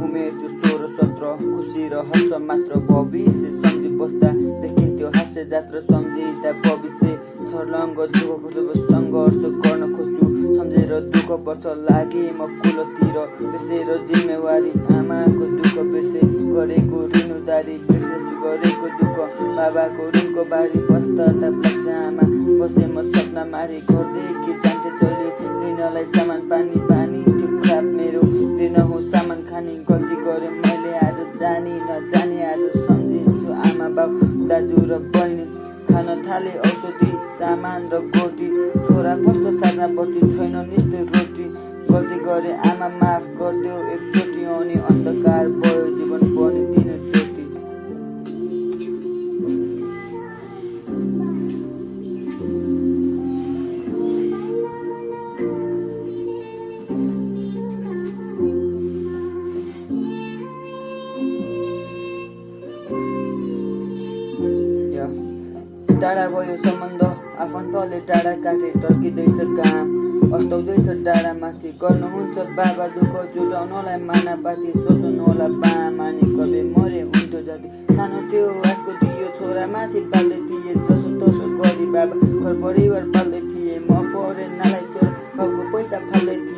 उमेर 16-17 खुसी र हर्ष मात्र भविष्य सम्झी बस्दा देखिन्थ्यो हास्य जात्रा सम्झिँदा भविष्य छर्लङ्ग दुःखको सङ्घर्ष गर्न खोज्छु सम्झेर दुःख पर्छ लागे म कुलतिर बिर्सेर जिम्मेवारी आमाको दुःख बिर्से गरेको ऋणदारी बिर्से गरेको दुःख बाबाको ऋणको बारी बस्दा लाग्छ आमा बसे म सपना मारी घरदेखि जान्थे चली दिनलाई सामान पानी पानी त्यो प्राप मेरो दिन हो सामान खाने गल्ती गरेँ मैले आज जानी नजानी आज सम्झिन्छु आमा बाबु दाजु र बहिनी खान थाले औषधि सामान र गोटी छोरा कस्तो सार्ना बटी छैन निष्ठुर रोटी गल्ती गरे आमा माफ गरिदेऊ एकचोटि अनि अन्धकार भयो जीवन पनि दिन ज्योति। टाढा भयो सम्बन्ध आफन्तले टाढा काटे टर्किँदैछ काम अस्ताउँदैछ डाँडामाथि गर्नुहुन्छ बाबा दुःख जुटाउनलाई मानापाती सोच्नु होला बामानी कबे मरे हुन्थ्यो जाति सानो त्यो आजको दियो छोरामाथि पाल्दै थिए जसो तसो गरी बाबा घर परिवार पाल्दै थिए म पढे नालाई चोर घरको पैसा फाल्दै थिएँ।